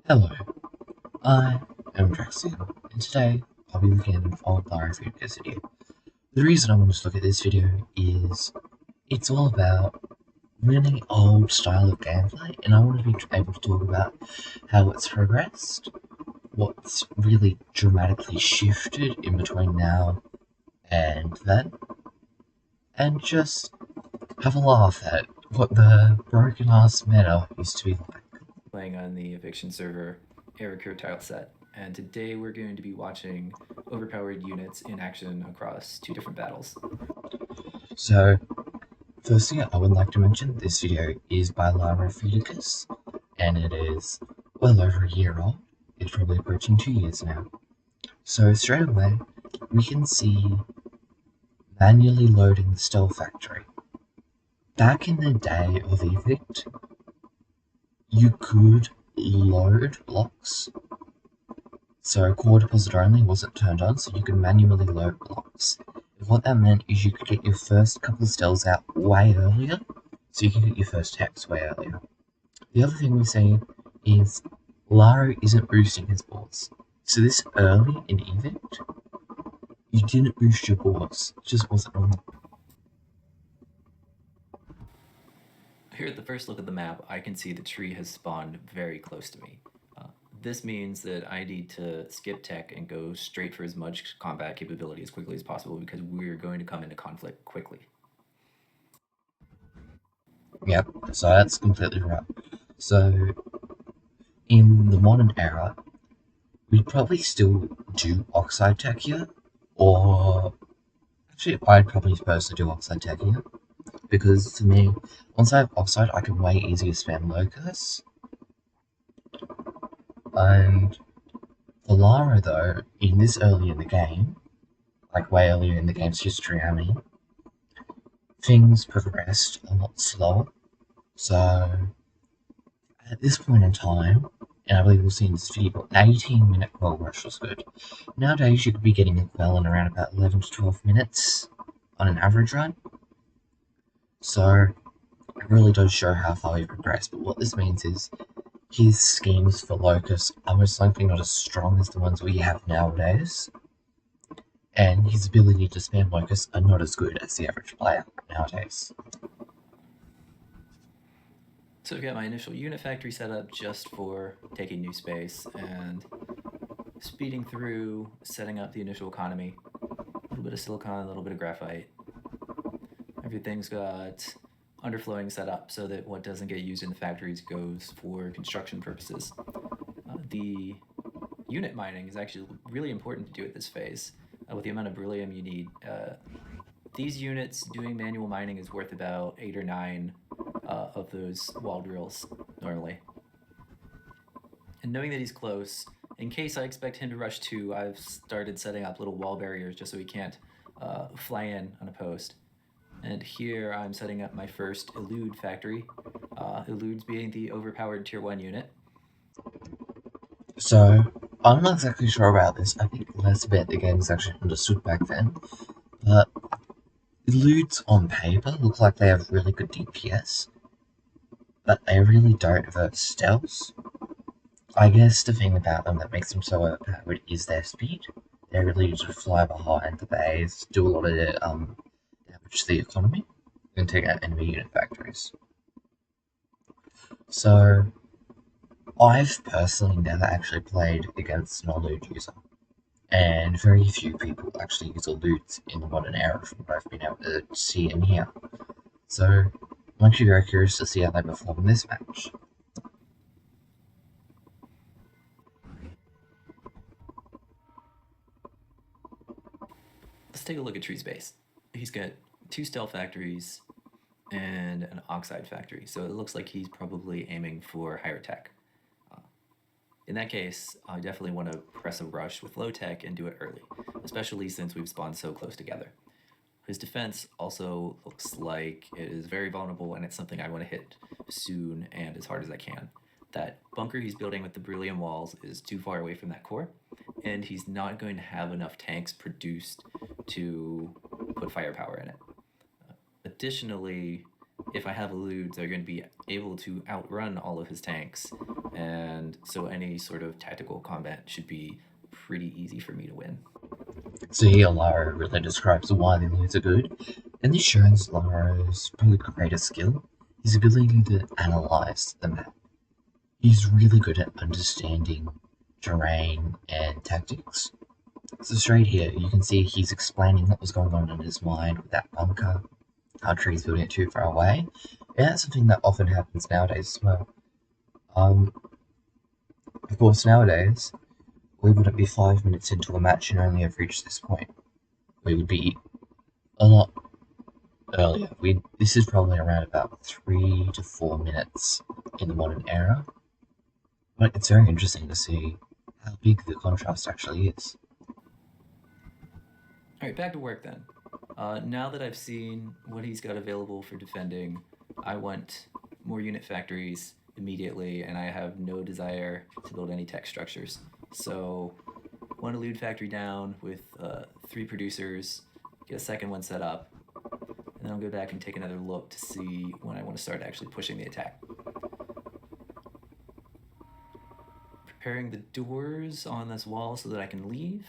Hello, I am Draxian, and today I'll be looking at an old Larofeticus video. The reason I wanted to look at this video is it's all about really old style of gameplay, and I want to be able to talk about how it's progressed, what's really dramatically shifted in between now and then, and just have a laugh at what the broken ass meta used to be like. Playing on the eviction server Ericure tile set, and today we're going to be watching overpowered units in action across two different battles. So, first thing I would like to mention, this video is by Larofeticus, and it is well over a year old. It's probably approaching 2 years now. So straight away, we can see manually loading the Stealth Factory. Back in the day of Evict, you could load blocks. So core deposit only wasn't turned on, so you could manually load blocks. What that meant is you could get your first couple of stells out way earlier, so you can get your first hex way earlier. The other thing we see is Laro isn't boosting his boards. So this early in Evict, you didn't boost your boards. It just wasn't normal. Here at the first look at the map, I can see the tree has spawned very close to me. This means that I need to skip tech and go straight for as much combat capability as quickly as possible because we're going to come into conflict quickly. Yep, so that's completely right. So in the modern era, we'd probably still do Oxide Tech here, or actually I'd probably personally do Oxide Tech here, because to me, once I have Oxide, I can way easier spam Locus. And for Lara though, in this early in the game, like way earlier in the game's history, I mean, things progressed a lot slower. So at this point in time, and I believe we'll see in this video, 18-minute quell rush was good. Nowadays, you could be getting a quell in around about 11 to 12 minutes on an average run. So it really does show how far we've progressed. But what this means is his schemes for Locus are most likely not as strong as the ones we have nowadays, and his ability to spam Locus are not as good as the average player nowadays. So I've got my initial unit factory set up just for taking new space and speeding through, setting up the initial economy. A little bit of silicon, a little bit of graphite. Everything's got underflowing set up so that what doesn't get used in the factories goes for construction purposes. The unit mining is actually really important to do at this phase with the amount of beryllium you need. These units doing manual mining is worth about 8 or 9 of those wall drills normally. And knowing that he's close, in case I expect him to rush 2, I've started setting up little wall barriers just so he can't fly in unopposed. And here I'm setting up my first Elude factory. Eludes being the overpowered tier 1 unit. So I'm not exactly sure about this. I think less about the game is actually understood back then, but Eludes on paper look like they have really good DPS, but they really don't avert stealths. I guess the thing about them that makes them so overpowered is their speed. They really just fly behind the base, do a lot of damage to the economy, and take out enemy unit factories. So I've personally never actually played against an elude user, and very few people actually use eludes in the modern era from what I've been able to see and hear. So I'm actually very curious to see how they perform in this match. Let's take a look at Tree's base. He's got 2 stealth factories and an oxide factory, so it looks like he's probably aiming for higher tech. In that case, I definitely want to press a rush with low tech and do it early, especially since we've spawned so close together. His defense also looks like it is very vulnerable, and it's something I want to hit soon and as hard as I can. That bunker he's building with the beryllium walls is too far away from that core, and he's not going to have enough tanks produced to put firepower in it. Additionally, if I have eludes, they're going to be able to outrun all of his tanks and so any sort of tactical combat should be pretty easy for me to win. So here Laro really describes why the leads are good, and this shows Laro's probably greatest skill, his ability to analyze the map. He's really good at understanding terrain and tactics. So straight here, you can see he's explaining what was going on in his mind with that bunker, how trees building it too far away, and that's something that often happens nowadays as well. Um, of course, nowadays, we wouldn't be 5 minutes into a match and only have reached this point. We would be a lot earlier. This is probably around about 3 to 4 minutes in the modern era. But it's very interesting to see how big the contrast actually is. All right, back to work then. Now that I've seen what he's got available for defending, I want more unit factories immediately, and I have no desire to build any tech structures. So, one elude factory down with 3 producers, get a second one set up, and then I'll go back and take another look to see when I want to start actually pushing the attack. Preparing the doors on this wall so that I can leave.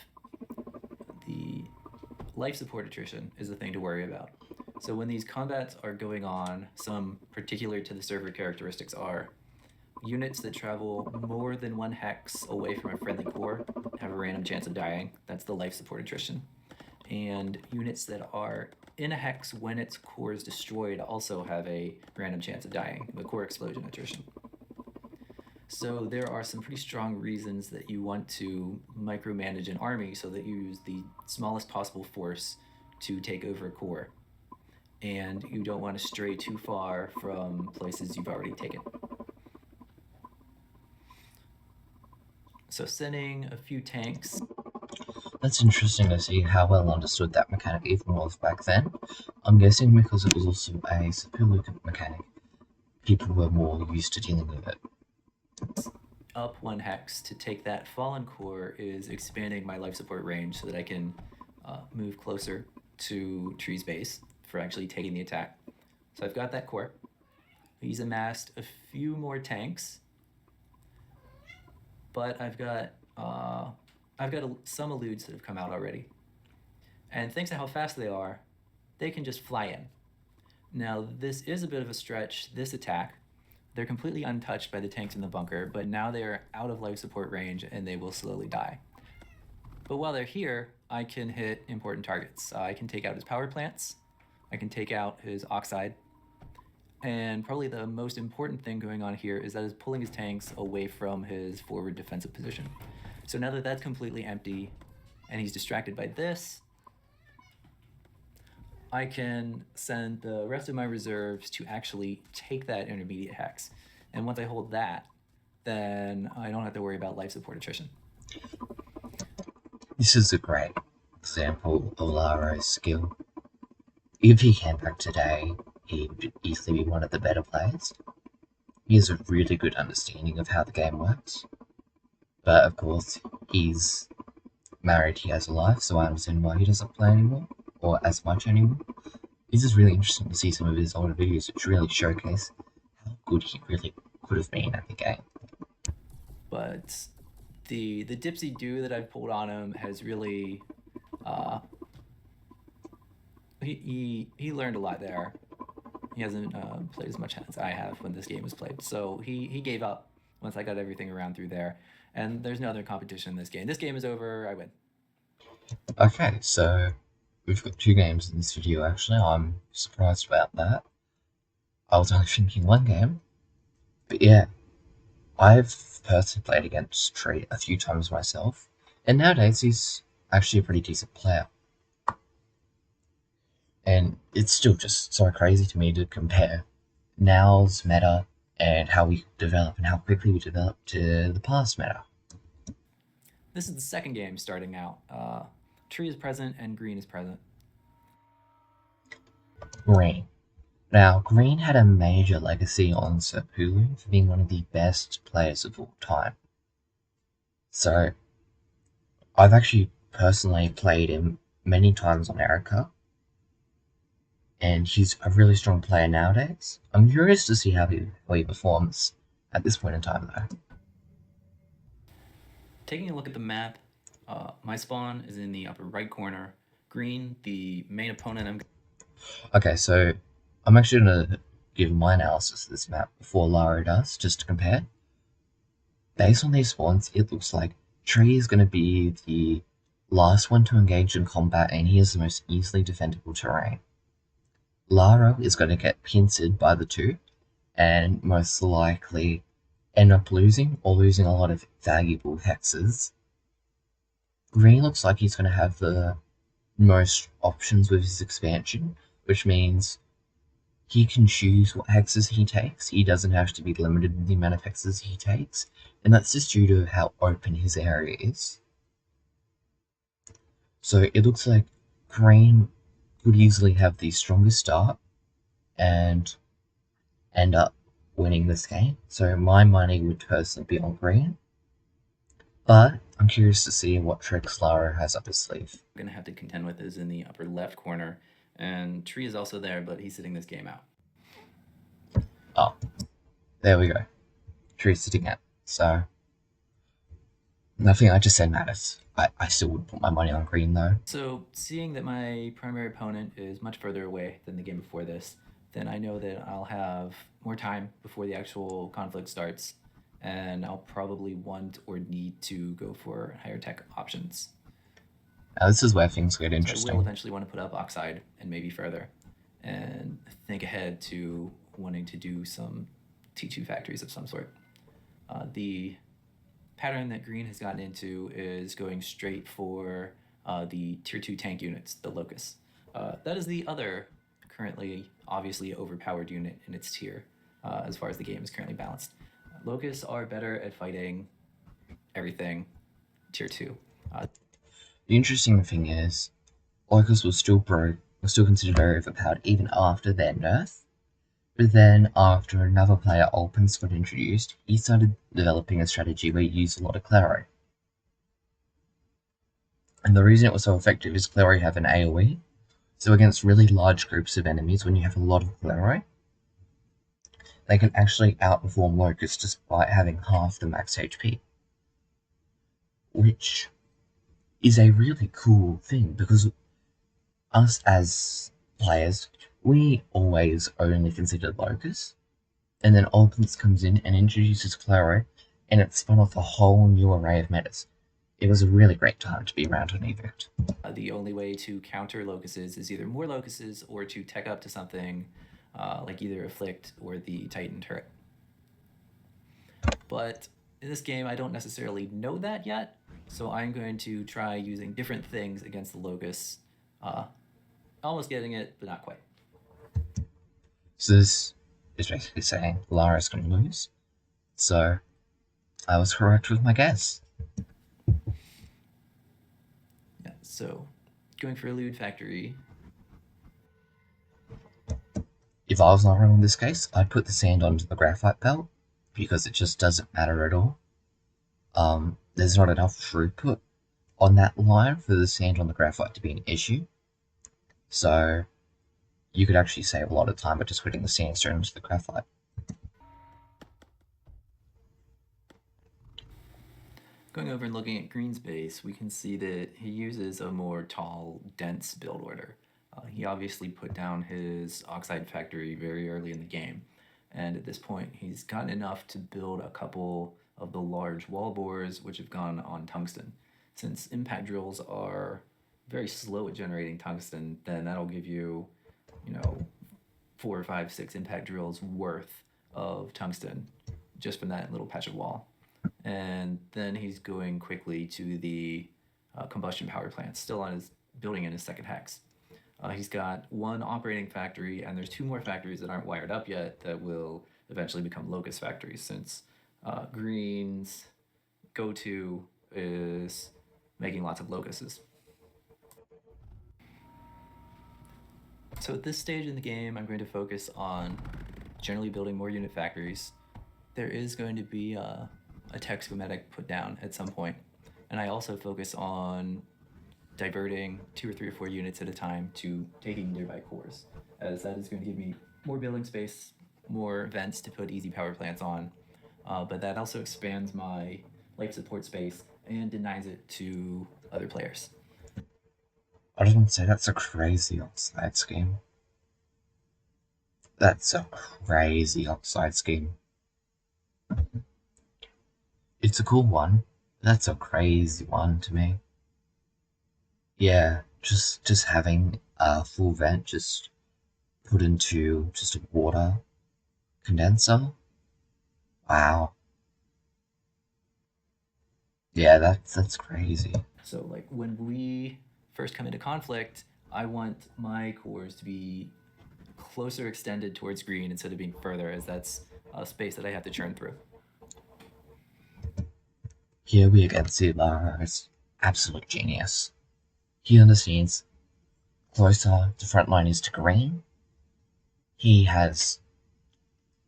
The life support attrition is the thing to worry about. So when these combats are going on, some particular to the server characteristics are units that travel more than 1 hex away from a friendly core have a random chance of dying. That's the life support attrition. And units that are in a hex when its core is destroyed also have a random chance of dying, the core explosion attrition. So there are some pretty strong reasons that you want to micromanage an army so that you use the smallest possible force to take over a core. And you don't want to stray too far from places you've already taken. So sending a few tanks. That's interesting to see how well understood that mechanic even was back then. I'm guessing because it was also a superior mechanic, people were more used to dealing with it. Up 1 hex to take that fallen core is expanding my life support range so that I can move closer to Tree's base for actually taking the attack. So I've got that core. He's amassed a few more tanks, but I've got some eludes that have come out already. And thanks to how fast they are, they can just fly in. Now this is a bit of a stretch, this attack. They're completely untouched by the tanks in the bunker, but now they are out of life support range and they will slowly die. But while they're here, I can hit important targets. I can take out his power plants, I can take out his oxide, and probably the most important thing going on here is that it's pulling his tanks away from his forward defensive position. So now that that's completely empty and he's distracted by this, I can send the rest of my reserves to actually take that intermediate hex. And once I hold that, then I don't have to worry about life support attrition. This is a great example of Laro's skill. If he came back today, he'd easily be one of the better players. He has a really good understanding of how the game works. But of course, he's married, he has a life, so I understand why he doesn't play anymore, or as much anymore. It's just really interesting to see some of his older videos which really showcase how good he really could have been at the game. But the dipsy do that I've pulled on him has really he learned a lot there. He hasn't played as much as I have when this game was played, so he gave up once I got everything around through there. And there's no other competition in this game. This game is over, I win. Okay, so we've got 2 games in this video actually. I'm surprised about that. I was only thinking 1 game. But yeah, I've personally played against Tree a few times myself, and nowadays he's actually a pretty decent player. And it's still just so crazy to me to compare now's meta and how we develop and how quickly we develop to the past meta. This is the second game starting out. Tree is present and green is present. Green. Now, Green had a major legacy on Serpulu for being one of the best players of all time. So, I've actually personally played him many times on Erica, and he's a really strong player nowadays. I'm curious to see how he performs at this point in time, though. taking a look at the map, my spawn is in the upper right corner. Green, the main opponent, I'm Okay, so I'm actually going to give my analysis of this map before Lara does, just to compare. Based on these spawns, it looks like Tree is going to be the last one to engage in combat, and he has the most easily defendable terrain. Lara is going to get pincered by the two, and most likely end up losing or losing a lot of valuable hexes. Green looks like he's going to have the most options with his expansion, which means he can choose what hexes he takes. He doesn't have to be limited in the amount of hexes he takes, and that's just due to how open his area is. So it looks like Green could easily have the strongest start and end up winning this game. So my money would personally be on Green, but I'm curious to see what tricks Lara has up his sleeve. going to have to contend with is in the upper left corner. And Tree is also there, but he's sitting this game out. Oh, there we go. Tree's sitting out. So nothing I just said matters. I still would put my money on Green though. So, seeing that my primary opponent is much further away than the game before this, then I know that I'll have more time before the actual conflict starts, and I'll probably want or need to go for higher tech options. Now this is where things get So I will interesting. eventually want to put up Oxide and maybe further, and think ahead to wanting to do some T2 factories of some sort. The pattern that Green has gotten into is going straight for the tier 2 tank units, the Locust. That is the other currently obviously overpowered unit in its tier as far as the game is currently balanced. Locusts are better at fighting everything tier 2. The interesting thing is, Locust was still considered very overpowered even after their nerf. But then, after another player, Alpins, got introduced, he started developing a strategy where he used a lot of Claro. And the reason it was so effective is Claro have an AoE, so against really large groups of enemies, when you have a lot of Claro, they can actually outperform Locust despite having half the max HP. Which is a really cool thing, because us as players, we always only considered Locust, and then Alpins comes in and introduces Claro, and it spun off a whole new array of metas. It was a really great time to be around on Evict. The only way to counter Locusts is either more Locusts or to tech up to something like either Afflict or the Titan turret. But in this game, I don't necessarily know that yet, so I'm going to try using different things against the Locusts. Almost getting it, but not quite. So this is basically saying Lara's going to lose. So I was correct with my guess. Yeah, so going for a lewd factory. If I was Lara in this case, I'd put the sand onto the graphite belt, because it just doesn't matter at all. There's not enough throughput on that line for the sand on the graphite to be an issue. So you could actually save a lot of time by just putting the sandstone into the graphite. Going over and looking at Green's base, we can see that he uses a more tall, dense build order. He obviously put down his oxide factory very early in the game, and at this point he's gotten enough to build a couple of the large wall bores which have gone on tungsten. Since impact drills are very slow at generating tungsten, then that'll give you, 4, 5, 6 impact drills worth of tungsten just from that little patch of wall. And then he's going quickly to the combustion power plant, still on his building in his second hex. He's got one operating factory, and there's two more factories that aren't wired up yet that will eventually become locust factories, since Green's go-to is making lots of locusts. So at this stage in the game, I'm going to focus on generally building more unit factories. There is going to be a tech schematic put down at some point, and I also focus on diverting 2 or 3 or 4 units at a time to taking nearby cores, as that is going to give me more building space, more vents to put easy power plants on, but that also expands my life support space and denies it to other players. I didn't say that's a crazy offside scheme. That's a crazy offside scheme. It's a cool one. That's a crazy one to me. Yeah, just having a full vent just put into just a water condenser. Wow. Yeah, that's crazy. So, like, when we first come into conflict, I want my cores to be closer extended towards green instead of being further, as that's a space that I have to churn through. Here we again see Lara as absolute genius. He understands closer the front line is to green. He has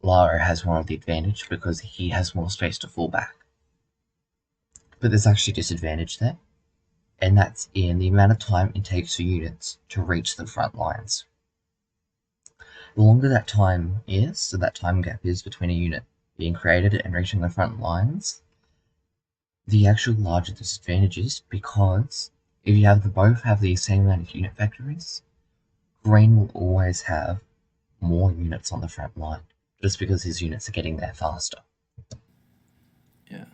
Lara has more of the advantage because he has more space to fall back. But there's actually a disadvantage there, and that's in the amount of time it takes for units to reach the front lines. The longer that time is, so that time gap is between a unit being created and reaching the front lines, the actual larger disadvantage is because if you both have the same amount of unit factories, green will always have more units on the front line, just because his units are getting there faster. Yeah.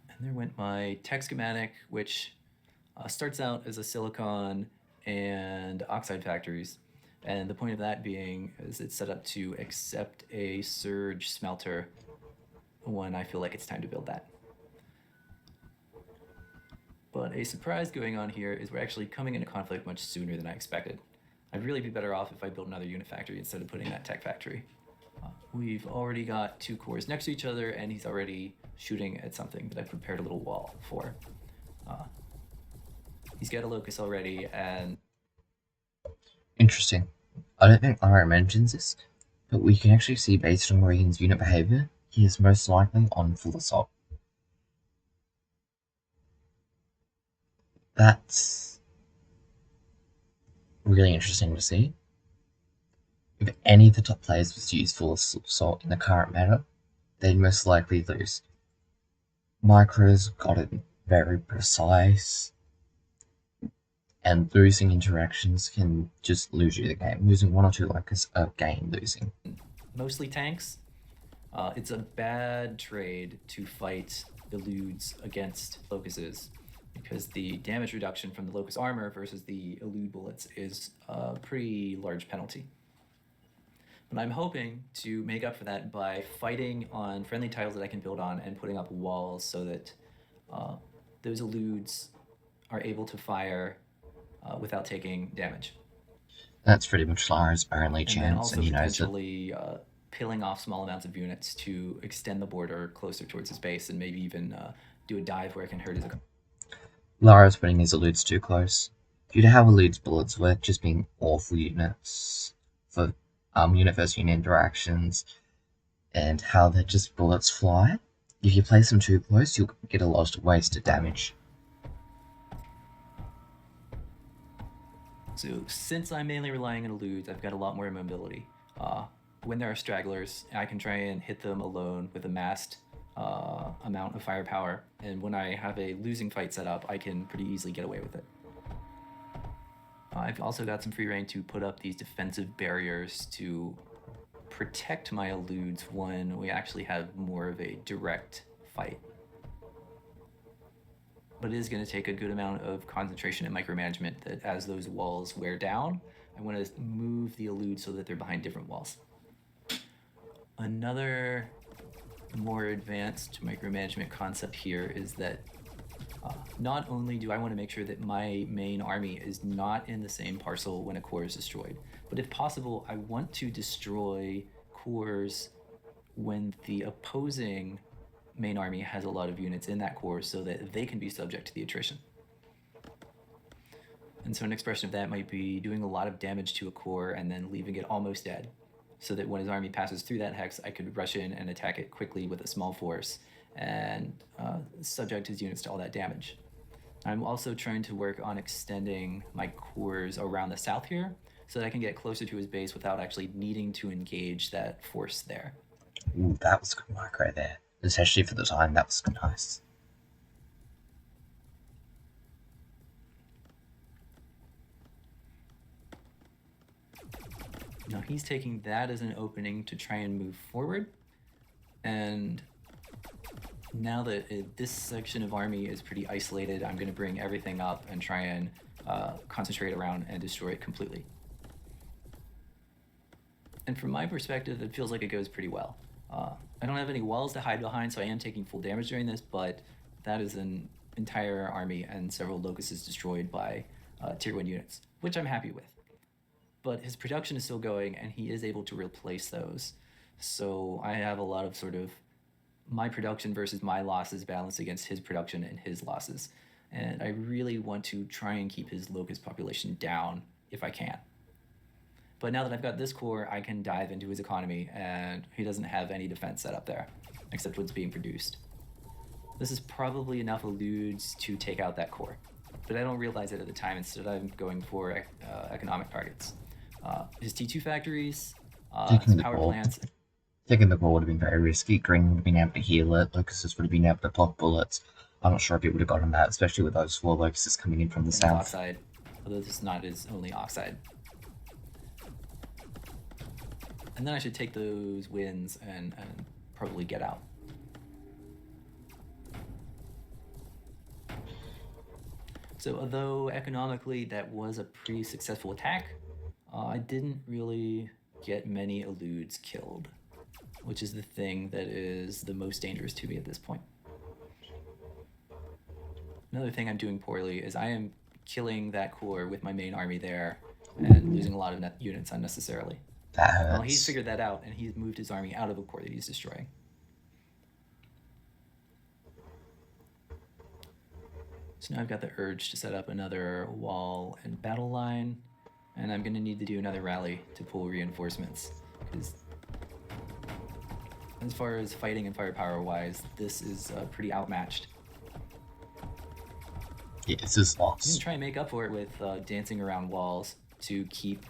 And there went my tech schematic, which starts out as a silicon and oxide factories. And the point of that being is it's set up to accept a surge smelter when I feel like it's time to build that. But a surprise going on here is we're actually coming into conflict much sooner than I expected. I'd really be better off if I built another unit factory instead of putting that tech factory. We've already got two cores next to each other, and he's already shooting at something that I prepared a little wall for. He's got a locus already, and Interesting. I don't think Lara mentions this, but we can actually see based on Regan's unit behavior, he is most likely on full assault. That's really interesting to see. If any of the top players was to use full assault in the current meta, they'd most likely lose. Micros got it very precise, and losing interactions can just lose you the game. Losing one or two is a game losing. mostly tanks. It's a bad trade to fight eludes against locuses because the damage reduction from the locus armor versus the elude bullets is a pretty large penalty. But I'm hoping to make up for that by fighting on friendly tiles that I can build on and putting up walls so that those eludes are able to fire without taking damage. That's pretty much Lara's only And then chance, also and he knows it. potentially peeling off small amounts of units to extend the border closer towards his base and maybe even do a dive where it can hurt his. Lara's putting his eludes too close. Due to how eludes bullets work, just being awful units for unit versus unit interactions, and how they're just bullets fly. If you place them too close, you'll get a lot of wasted damage. So since I'm mainly relying on eludes, I've got a lot more mobility. When there are stragglers, I can try and hit them alone with a massed amount of firepower, and when I have a losing fight set up, I can pretty easily get away with it. I've also got some free reign to put up these defensive barriers to protect my eludes when we actually have more of a direct fight. But it is going to take a good amount of concentration and micromanagement that as those walls wear down, I want to move the elude so that they're behind different walls. Another more advanced micromanagement concept here is that not only do I want to make sure that my main army is not in the same parcel when a core is destroyed, but if possible, I want to destroy cores when the opposing main army has a lot of units in that core so that they can be subject to the attrition. And so an expression of that might be doing a lot of damage to a core and then leaving it almost dead, so that when his army passes through that hex, I could rush in and attack it quickly with a small force and subject his units to all that damage. I'm also trying to work on extending my cores around the south here so that I can get closer to his base without actually needing to engage that force there. Ooh, that was good work right there. Especially for the time, that was nice. Now he's taking that as an opening to try and move forward. And now that this section of army is pretty isolated, I'm going to bring everything up and try and concentrate around and destroy it completely. And from my perspective, it feels like it goes pretty well. I don't have any walls to hide behind, so I am taking full damage during this, but that is an entire army and several locusts destroyed by tier 1 units, which I'm happy with. But his production is still going, and he is able to replace those. So I have a lot of sort of my production versus my losses balanced against his production and his losses. And I really want to try and keep his locust population down if I can. But now that I've got this core, I can dive into his economy, and he doesn't have any defense set up there, except what's being produced. This is probably enough eludes to take out that core, but I don't realize it at the time. Instead, I'm going for economic targets. His T2 factories, his power plants. Taking the ball would have been very risky. Green would have been able to heal it. Locusts would have been able to block bullets. I'm not sure if he would have gotten that, especially with those 4 locusts coming in from the south. Oxide, although this is not his only oxide. And then I should take those wins and probably get out. So although economically that was a pretty successful attack, I didn't really get many eludes killed, which is the thing that is the most dangerous to me at this point. Another thing I'm doing poorly is I am killing that core with my main army there and losing a lot of units unnecessarily. That hurts. Well, he's figured that out, and he's moved his army out of a core that he's destroying. So now I've got the urge to set up another wall and battle line, and I'm going to need to do another rally to pull reinforcements, because as far as fighting and firepower wise, this is pretty outmatched. Yeah, it's his loss. I'm going to try and make up for it with dancing around walls to keep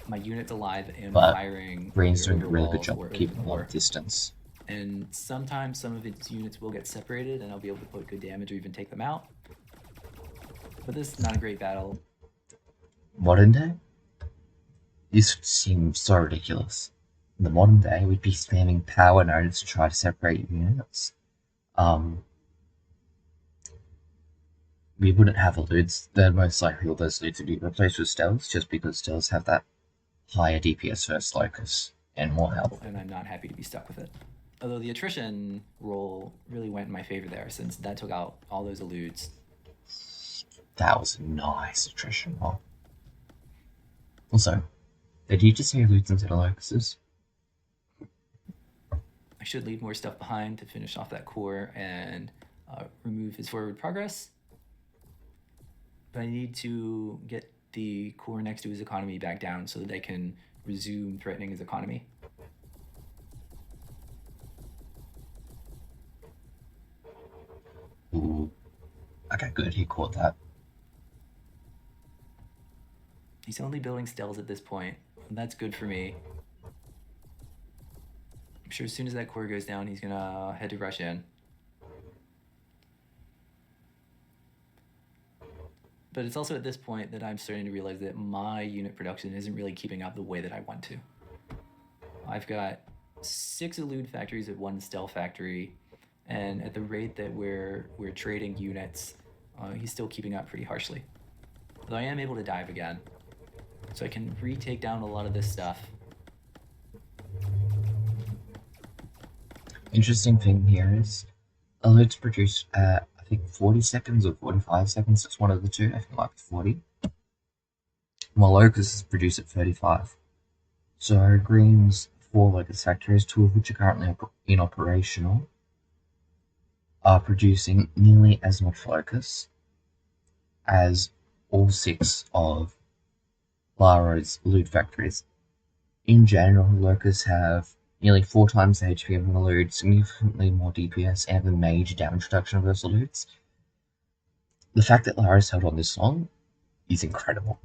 my units alive and firing. Green's doing a really good job keeping a lot of distance. And sometimes some of its units will get separated and I'll be able to put good damage or even take them out. But this is not a great battle. Modern day? This seems so ridiculous. In the modern day, we'd be spamming power nodes to try to separate units. We wouldn't have eludes. Then most likely all those eludes would be replaced with stealths, just because stealths have that higher DPS first locus and more health. And I'm not happy to be stuck with it. Although the attrition roll really went in my favor there, since that took out all those eludes. That was a nice attrition roll. Also, did you just say eludes instead of locuses? I should leave more stuff behind to finish off that core and remove his forward progress. But I need to get the core next to his economy back down so that I can resume threatening his economy. Ooh. Okay, good, he caught that. He's only building stealths at this point, and that's good for me. I'm sure as soon as that core goes down, he's gonna head to rush in. But it's also at this point that I'm starting to realize that my unit production isn't really keeping up the way that I want to. I've got 6 elude factories at 1 stealth factory, and at the rate that we're trading units, he's still keeping up pretty harshly. Though I am able to dive again, so I can retake down a lot of this stuff. Interesting thing here is eludes produce I think 40 seconds or 45 seconds, it's one of the two, I think like 40. While locusts produce at 35. So Green's 4 locust factories, 2 of which are currently inoperational, are producing nearly as much locust as all 6 of Laro's elude factories. In general, locusts have nearly 4 times the HP of an elude, significantly more DPS, and a major damage reduction of those eludes. The fact that Laro's held on this long is incredible.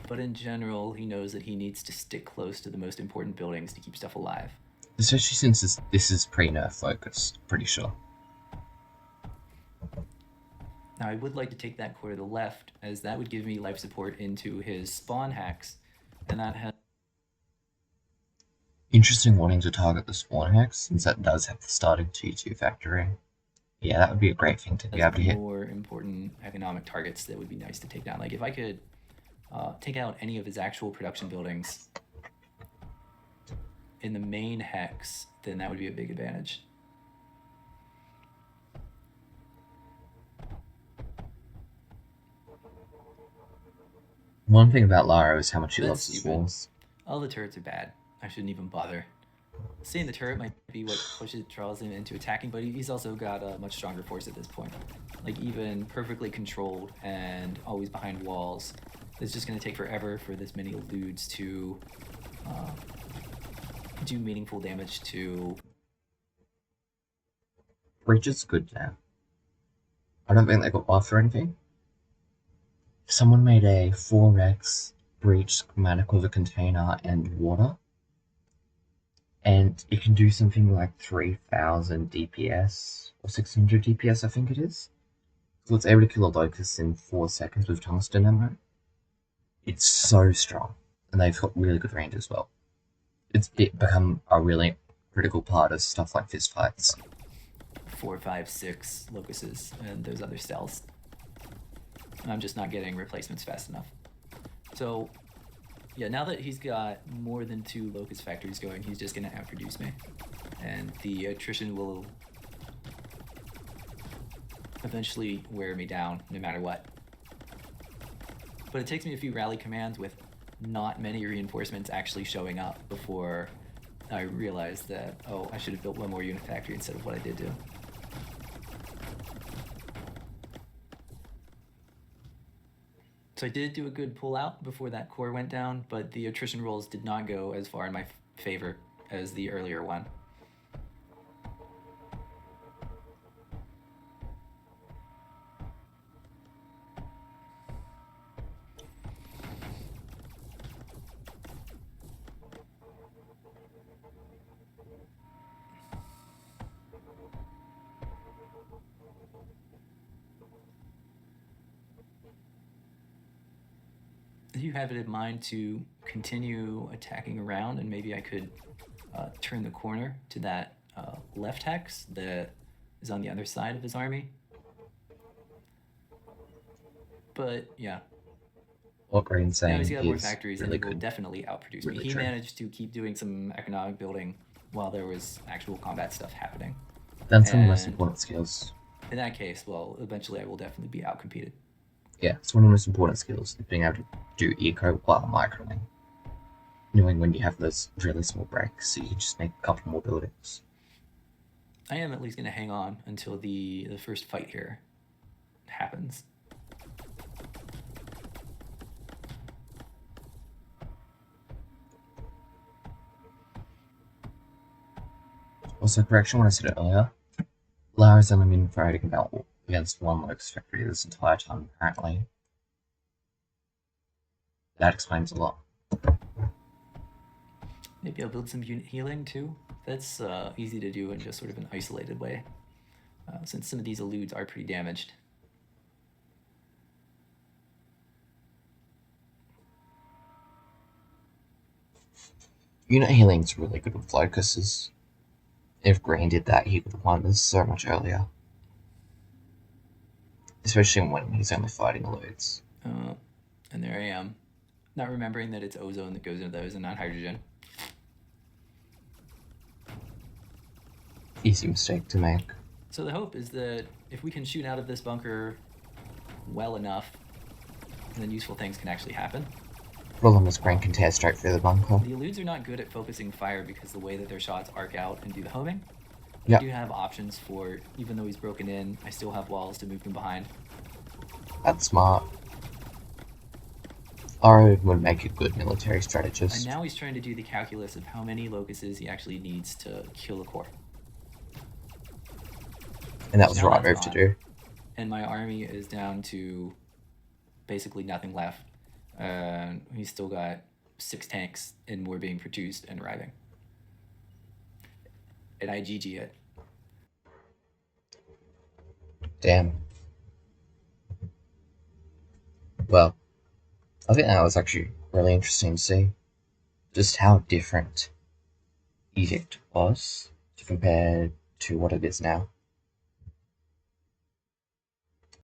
But in general, he knows that he needs to stick close to the most important buildings to keep stuff alive. Especially since this is pre-nerf focus, pretty sure. Now, I would like to take that core to the left, as that would give me life support into his spawn hacks, and that has Interesting wanting to target the spawn hex, since that does have the starting T2 factory. Yeah, that would be a great thing to be able to hit. more important economic targets that would be nice to take down. Like if I could take out any of his actual production buildings in the main hex, then that would be a big advantage. One thing about Lara is how much he That's loves his stupid. walls. All the turrets are bad. I shouldn't even bother. Seeing the turret might be what draws him into attacking, but he's also got a much stronger force at this point. Like even perfectly controlled and always behind walls, it's just going to take forever for this many eludes to do meaningful damage to. Breach is good now. I don't think they got buffed or anything. Someone made a 4x breach schematic with a container and water, and it can do something like 3000 DPS or 600 DPS, I think it is. So it's able to kill a locust in 4 seconds with tungsten ammo. It's so strong, and they've got really good range as well. It's become a really critical part of stuff like fistfights. 4, 5, 6 locusts and those other stealths. And I'm just not getting replacements fast enough. So, yeah, now that he's got more than 2 locust factories going, he's just going to outproduce me. And the attrition will eventually wear me down no matter what. But it takes me a few rally commands with not many reinforcements actually showing up before I realize that, oh, I should have built one more unit factory instead of what I did do. So I did do a good pull out before that core went down, but the attrition rolls did not go as far in my favor as the earlier one. Do you have it in mind to continue attacking around, and maybe I could turn the corner to that left hex that is on the other side of his army? But yeah, What Green's now saying he's got more is factories, really and he will good. definitely outproduce me. Really He true. managed to keep doing some economic building while there was actual combat stuff happening. That's one of the most And important skills. in that case, well, eventually I will definitely be outcompeted. Yeah, it's one of the most important skills, is being able to do eco while microing. Knowing when you have those really small breaks, so you can just make a couple more buildings. I am at least going to hang on until the first fight here happens. Also, correction, when I said it earlier, Lara's only been fighting about against one locust factory this entire time, apparently. That explains a lot. Maybe I'll build some unit healing too. That's easy to do in just sort of an isolated way, since some of these eludes are pretty damaged. Unit healing's really good with locusts. If Green did that, he would have won this so much earlier. Especially when he's only fighting loads. And there I am, not remembering that it's ozone that goes into those and not hydrogen. Easy mistake to make. So the hope is that if we can shoot out of this bunker well enough, then useful things can actually happen. Problem is Green can tear straight through the bunker. The eludes are not good at focusing fire because the way that their shots arc out and do the homing. Yep. I do have options for, even though he's broken in, I still have walls to move him behind. That's smart. Lara would make a good military strategist. And now he's trying to do the calculus of how many locusts he actually needs to kill a core. And that was the Now right that's move to do. And my army is down to basically nothing left. He's still got 6 tanks and more being produced and arriving. And I GG it. Damn. Well, I think that was actually really interesting to see just how different Egypt was to compare to what it is now.